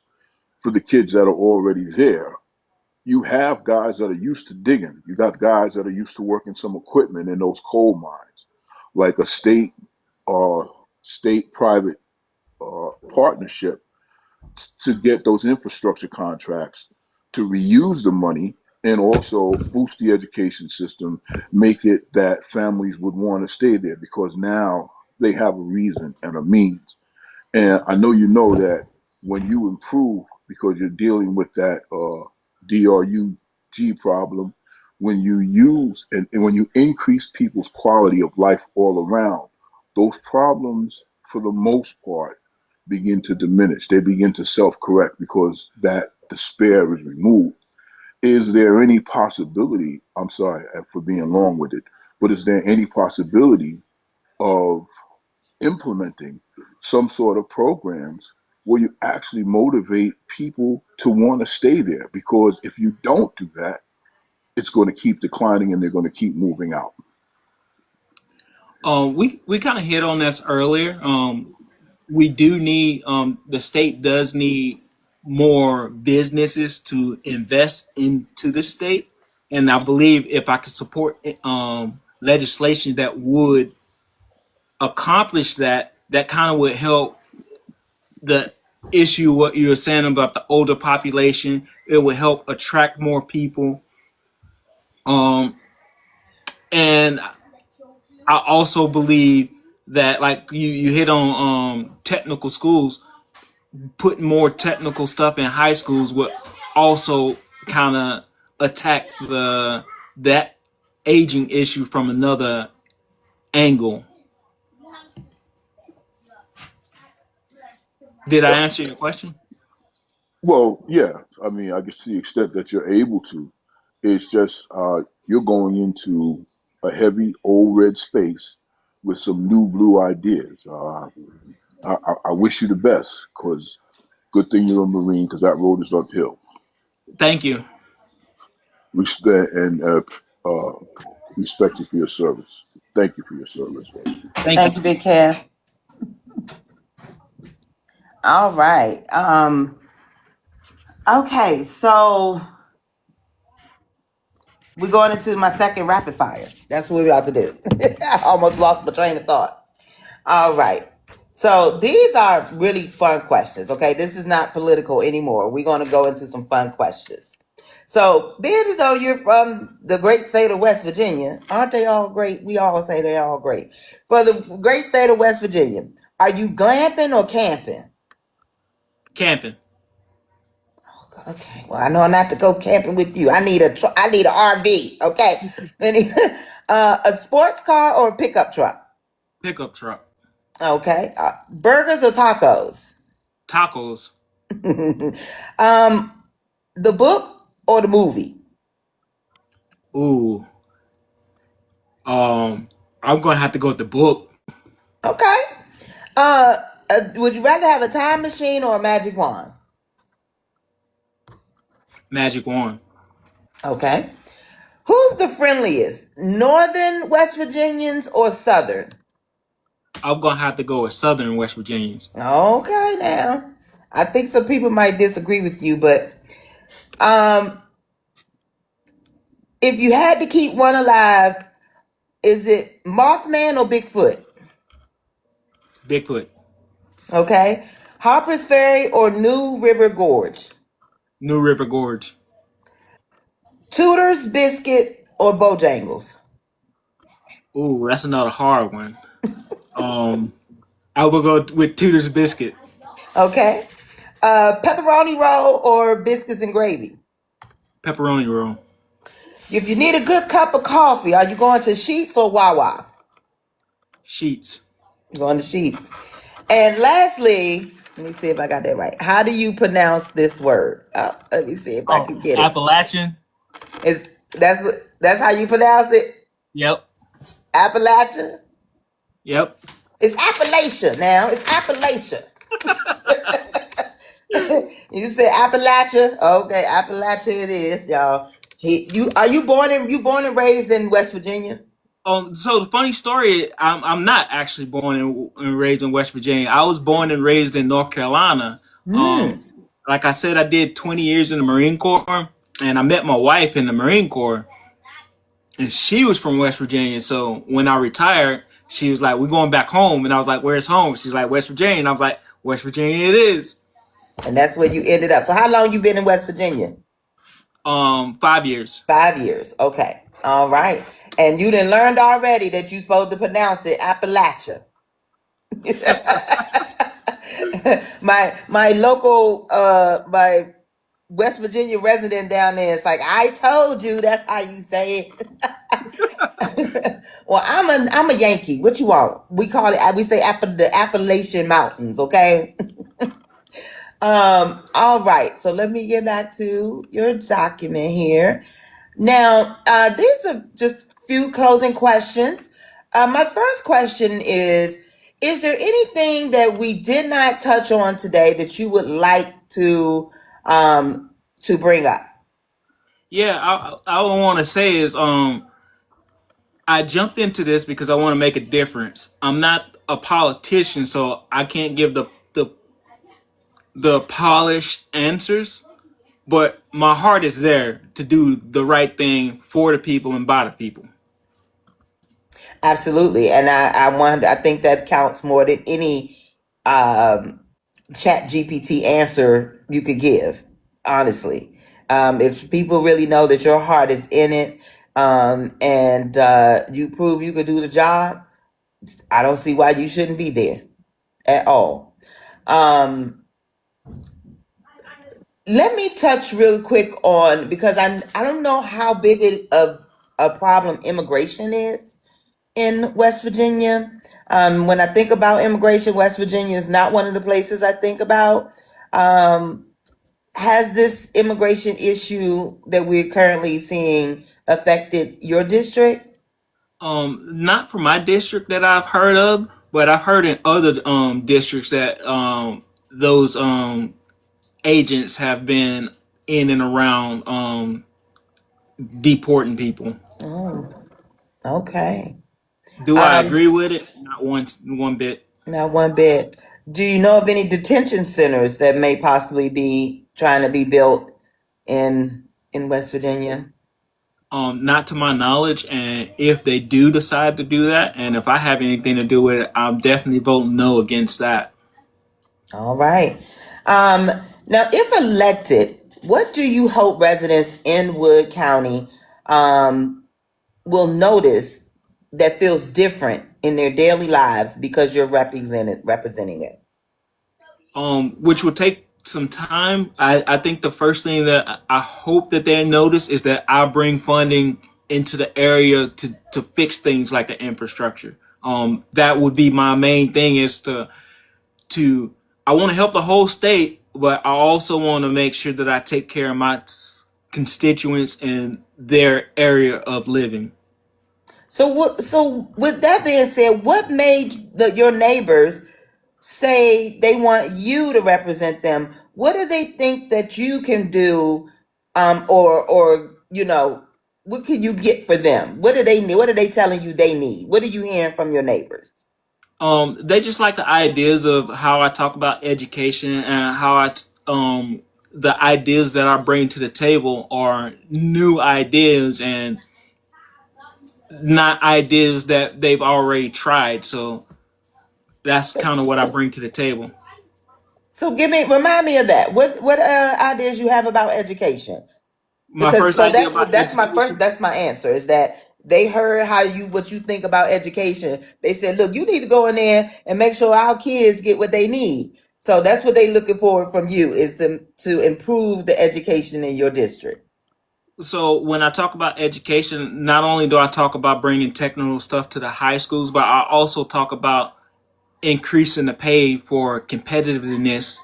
for the kids that are already there. You have guys that are used to digging. You got guys that are used to working some equipment in those coal mines, like a state private partnership to get those infrastructure contracts to reuse the money and also boost the education system, make it that families would want to stay there because now they have a reason and a means. And I know you know that when you improve, because you're dealing with that DRUG problem, when you use and when you increase people's quality of life all around, those problems, for the most part, begin to diminish. They begin to self correct because that despair is removed. Is there any possibility? I'm sorry for being long with it, but is there any possibility of implementing some sort of programs where you actually motivate people to want to stay there? Because if you don't do that, it's going to keep declining and they're going to keep moving out. We kind of hit on this earlier. We do need the state does need more businesses to invest into the state, and I believe if I could support legislation that would accomplish that, that kind of would help the issue what you were saying about the older population. It would help attract more people. Um, and I also believe that, like you hit on technical schools, putting more technical stuff in high schools would also kind of attack that aging issue from another angle. Did I Uh, answer your question? Well, yeah, I mean, I guess to the extent that you're able to, it's just you're going into a heavy old red space with some new blue ideas. I wish you the best because good thing you're a Marine because that road is uphill. Thank you. Respect and respect you for your service. Thank you for your service. Thank you. Thank you, Big Kev. All right. Okay, so we're going into my second rapid fire. That's what we're about to do. I almost lost my train of thought. All right. So these are really fun questions. Okay, this is not political anymore. We're going to go into some fun questions. So, being as though you're from the great state of West Virginia, aren't they all great? We all say they're all great. For the great state of West Virginia, are you glamping or camping? Camping. Okay. Well, I know not to go camping with you. I need an RV. Okay. A sports car or a pickup truck? Pickup truck. Okay. Burgers or tacos? Tacos. The book or the movie? Ooh. I'm gonna have to go with the book. Okay. Would you rather have a time machine or a magic wand? Magic wand. Okay. Who's the friendliest? Northern West Virginians or Southern? I'm gonna have to go with Southern West Virginians. Okay, now. I think some people might disagree with you, but if you had to keep one alive, is it Mothman or Bigfoot? Bigfoot. Okay. Harper's Ferry or New River Gorge? New River Gorge. Tudor's Biscuit or Bojangles? Ooh, that's another hard one. I will go with Tudor's biscuit. Okay. Pepperoni roll or biscuits and gravy? Pepperoni roll. If you need a good cup of coffee, are you going to Sheets or Wawa? Sheets. Going to Sheets. And lastly, let me see if I got that right. How do you pronounce this word? Let me see if I can get it. Appalachian. That's how you pronounce it? Yep. Appalachian? Yep. It's Appalachia now. It's Appalachia. You said Appalachia? Okay, Appalachia it is, y'all. Are you born and raised in West Virginia? So the funny story, I'm not actually born and raised in West Virginia. I was born and raised in North Carolina. Like I said, I did 20 years in the Marine Corps, and I met my wife in the Marine Corps, and she was from West Virginia. So when I retired, she was like, "We're going back home," and I was like, "Where's home?" She's like, "West Virginia," and I was like, "West Virginia it is." And that's where you ended up. So how long you been in West Virginia? 5 years. 5 years. Okay. All right. And you done learned already that you're supposed to pronounce it Appalachia. my local my West Virginia resident down there is like, I told you that's how you say it. Well, I'm a Yankee. What you want? We call it, we say the Appalachian Mountains, okay? All right, so let me get back to your document here. Now, these are just a few closing questions. My first question is there anything that we did not touch on today that you would like to bring up? Yeah, I want to say is I jumped into this because I want to make a difference. I'm not a politician, so I can't give the polished answers, but my heart is there to do the right thing for the people and by the people. Absolutely, and I think that counts more than any Chat GPT answer you could give. Honestly, if people really know that your heart is in it, and you prove you could do the job, I don't see why you shouldn't be there at all. Let me touch real quick on, because I don't know how big of a problem immigration is in West Virginia. When I think about immigration, West Virginia is not one of the places I think about. Has this immigration issue that we're currently seeing affected your district? Not for my district that I've heard of, but I've heard in other districts that those agents have been in and around deporting people. Oh, okay. Do I agree with it? Not one bit. Not one bit. Do you know of any detention centers that may possibly be trying to be built in West Virginia? Not to my knowledge, and if they do decide to do that, and if I have anything to do with it, I'm definitely voting no against that. All right. Now, if elected, what do you hope residents in Wood County will notice that feels different in their daily lives because you're representing it? Which would take some time. I think the first thing that I hope that they notice is that I bring funding into the area to fix things like the infrastructure. That would be my main thing, is to I want to help the whole state, but I also want to make sure that I take care of my constituents in their area of living. So with that being said, what made your neighbors say they want you to represent them? What do they think that you can do, or what can you get for them? What do they need? What are they telling you they need? What are you hearing from your neighbors? They just like the ideas of how I talk about education, and how the ideas that I bring to the table are new ideas and not ideas that they've already tried. So that's kind of what I bring to the table. So remind me of that. What ideas you have about education? My Because first so idea that's what about education. that's my answer, is that they heard what you think about education. They said, look, you need to go in there and make sure our kids get what they need. So that's what they looking for from you, is to improve the education in your district. So when I talk about education, not only do I talk about bringing technical stuff to the high schools, but I also talk about increasing the pay for competitiveness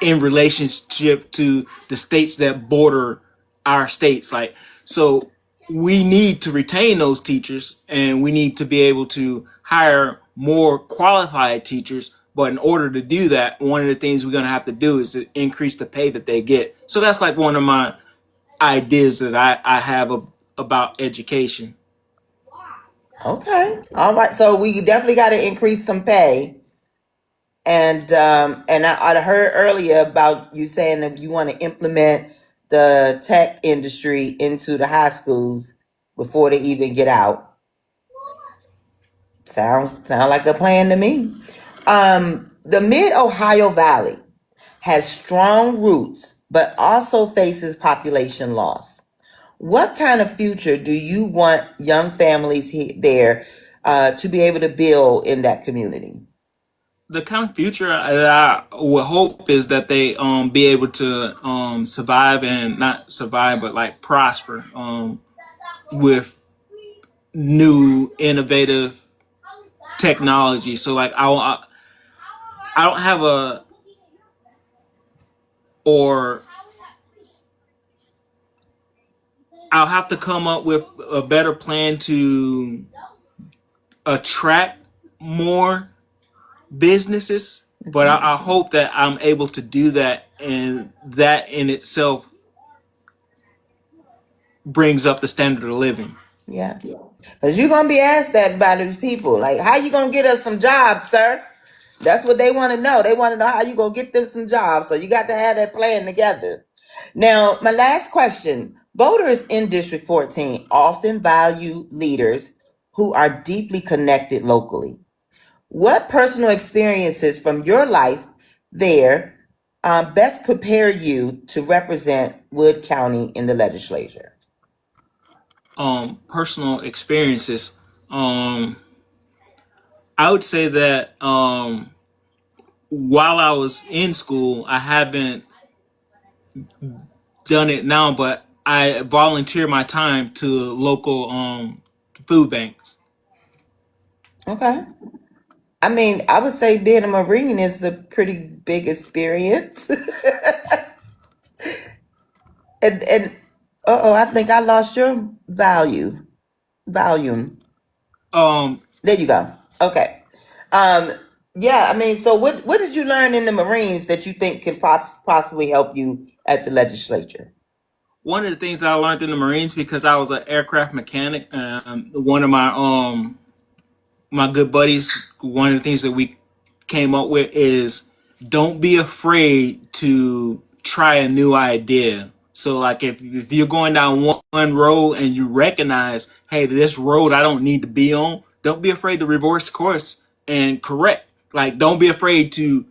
in relationship to the states that border our states. Like, so we need to retain those teachers, and we need to be able to hire more qualified teachers. But in order to do that, one of the things we're going to have to do is to increase the pay that they get. So that's like one of my ideas that I have about education. Okay, all right. So we definitely got to increase some pay. And I heard earlier about you saying that you want to implement the tech industry into the high schools before they even get out. Sound like a plan to me. The Mid Ohio Valley has strong roots, but also faces population loss. What kind of future do you want young families there to be able to build in that community? The kind of future that I would hope is that they be able to survive, and not survive, but like prosper with new innovative technology. So like I don't have or I'll have to come up with a better plan to attract more businesses. But I hope that I'm able to do that, and that in itself brings up the standard of living. Yeah. Because you're going to be asked that by these people. Like, how you going to get us some jobs, sir? That's what they want to know. They want to know how you going to get them some jobs. So you got to have that plan together. Now, my last question. Voters in District 14 often value leaders who are deeply connected locally. What personal experiences from your life there best prepare you to represent Wood County in the legislature? Personal experiences. I would say that while I was in school, I haven't done it now, but I volunteer my time to local food banks. Okay. I mean, I would say being a Marine is a pretty big experience. And I think I lost your volume. Um, There you go. Okay. Um, yeah, I mean, so what did you learn in the Marines that you think could possibly help you at the legislature? One of the things I learned in the Marines, because I was an aircraft mechanic, one of my good buddies, one of the things that we came up with is don't be afraid to try a new idea. So like if you're going down one road and you recognize, hey, this road I don't need to be on, don't be afraid to reverse course and correct. Like don't be afraid to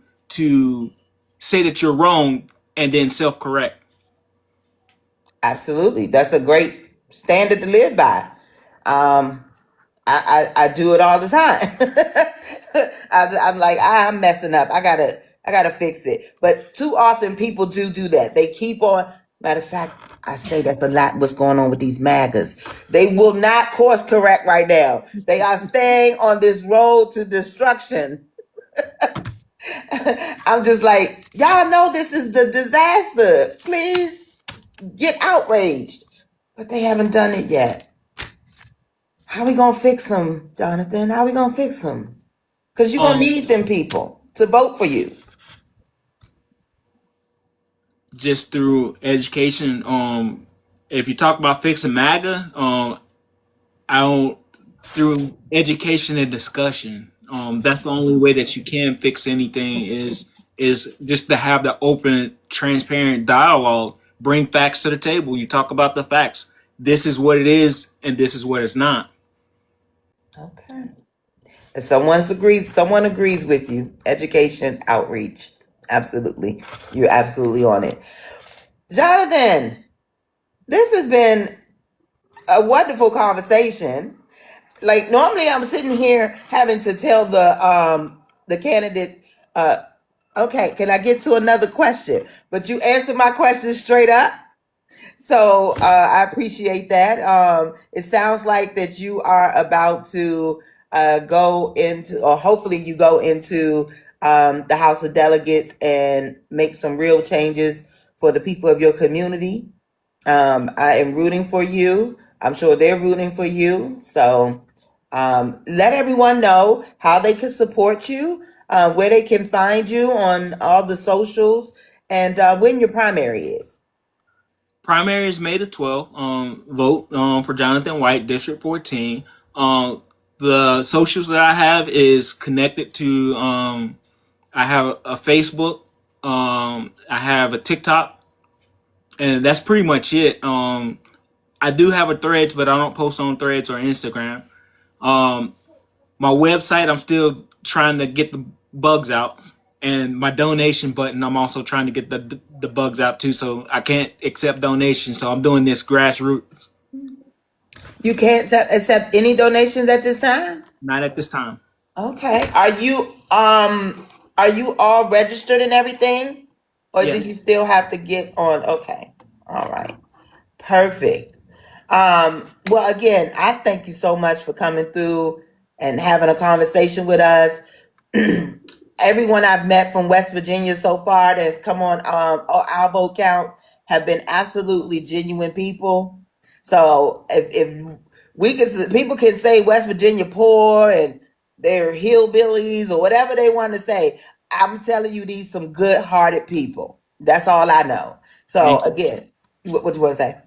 say that you're wrong and then self correct. Absolutely. That's a great standard to live by. Um, I do it all the time. I'm like, I'm messing up. I gotta fix it. But too often people do that. They keep on. Matter of fact, I say that's a lot what's going on with these MAGAs. They will not course correct right now. They are staying on this road to destruction. I'm just like, y'all know this is the disaster. Please get outraged. But they haven't done it yet. How we gonna fix them, Jonathan? How we gonna fix them? Because you're gonna need them people to vote for you. Just through education. If you talk about fixing MAGA, I don't through education and discussion. That's the only way that you can fix anything is just to have the open, transparent dialogue. Bring facts to the table. You talk about the facts. This is what it is, and this is what it's not. Okay. If someone agrees with you. Education, outreach. Absolutely. You're absolutely on it. Jonathan, this has been a wonderful conversation. Like normally I'm sitting here having to tell the candidate, okay, can I get to another question? But you answered my question straight up. So I appreciate that. It sounds like that you are about to go into, or hopefully you go into the House of Delegates and make some real changes for the people of your community. I am rooting for you. I'm sure they're rooting for you. So let everyone know how they can support you, where they can find you on all the socials, and when your primary is. Primary is May the 12th. Vote for Jonathan White, District 14. The socials that I have is connected to. I have a Facebook. I have a TikTok, and that's pretty much it. I do have a Threads, but I don't post on Threads or Instagram. My website, I'm still trying to get the bugs out, and my donation button, I'm also trying to get the bugs out too. So I can't accept donations. So I'm doing this grassroots. You can't accept any donations at this time? Not at this time. Okay. Are you all registered and everything? Or Yes. do you still have to get on? Okay. All right. Perfect. Well, again, I thank you so much for coming through and having a conversation with us. Everyone I've met from West Virginia so far that's come on our vote count have been absolutely genuine people. So if we could, people can say West Virginia poor and they're hillbillies or whatever they want to say. I'm telling you, these some good-hearted people. That's all I know. So again, what do you want to say?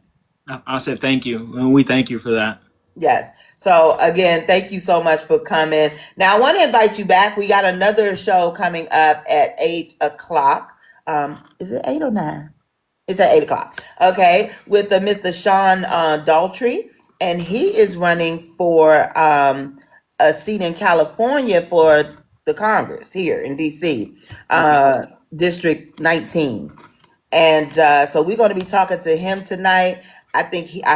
I said thank you, and we thank you for that. Yes. So again, thank you so much for coming. Now I want to invite you back. We got another show coming up at 8 o'clock. Is it 8 or 9? It's at 8 o'clock. Okay. With the Mr. Sean Daltrey. And he is running for a seat in California for the Congress here in DC, District 19. And so we're going to be talking to him tonight. I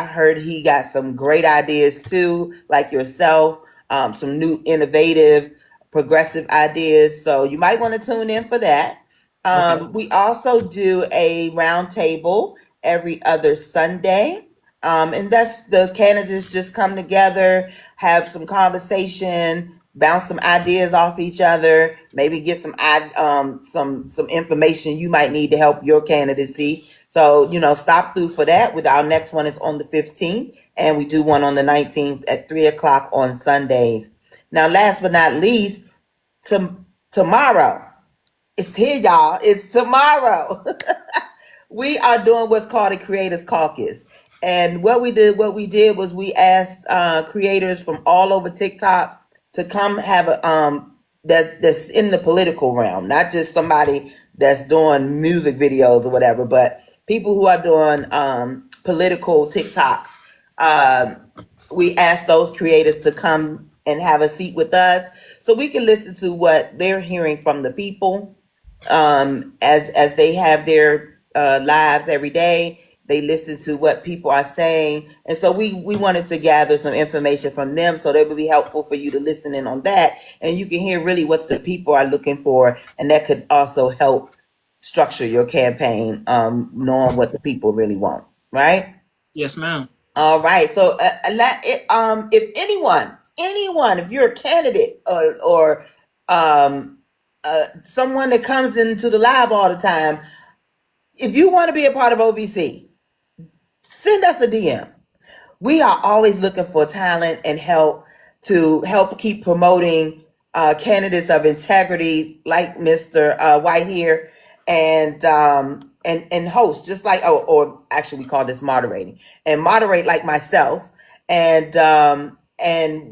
heard he got some great ideas too, like yourself, some new innovative, progressive ideas. So you might want to tune in for that. Okay. We also do a roundtable every other Sunday. And that's the candidates just come together, have some conversation, bounce some ideas off each other, maybe get some information you might need to help your candidacy. So, stop through for that. With our next one is on the 15th, and we do one on the 19th at 3 o'clock on Sundays. Now, last but not least, tomorrow. It's here, y'all. It's tomorrow. We are doing what's called a Creators Caucus. And what we did was we asked creators from all over TikTok to come have a that's in the political realm, not just somebody that's doing music videos or whatever, but people who are doing political TikToks. We asked those creators to come and have a seat with us so we can listen to what they're hearing from the people as they have their lives every day They listen to what people are saying. And so we wanted to gather some information from them so that would be helpful for you to listen in on that. And you can hear really what the people are looking for. And that could also help structure your campaign, knowing what the people really want, right? Yes, ma'am. All right. So, if anyone, if you're a candidate or someone that comes into the live all the time, if you want to be a part of OVC, send us a DM. We are always looking for talent and help to help keep promoting candidates of integrity like Mr. White here, and host just like, or actually we call this moderating, and moderate like myself, and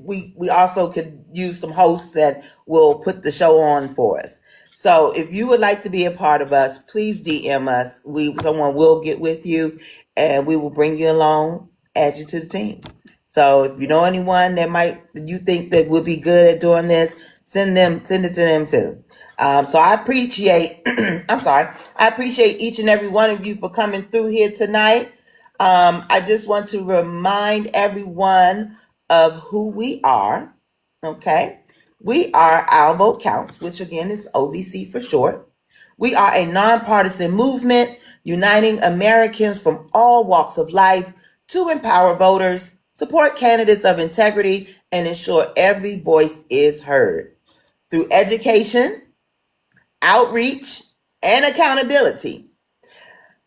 we also could use some hosts that will put the show on for us. So if you would like to be a part of us, please DM us. Someone will get with you, and we will bring you along, add you to the team. So if you know anyone that you think that would be good at doing this, send it to them too. So I appreciate, I appreciate each and every one of you for coming through here tonight. I just want to remind everyone of who we are. Okay. We are Our Vote Counts, which again is OVC for short. We are a nonpartisan movement uniting Americans from all walks of life to empower voters, support candidates of integrity, and ensure every voice is heard. Through education, outreach, and accountability,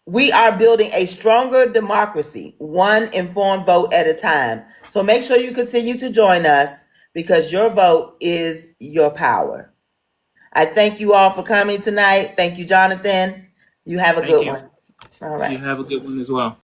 we are building a stronger democracy, one informed vote at a time. So make sure you continue to join us, because your vote is your power. I thank you all for coming tonight. Thank you, Jonathan. You have a good one. All right. You have a good one as well.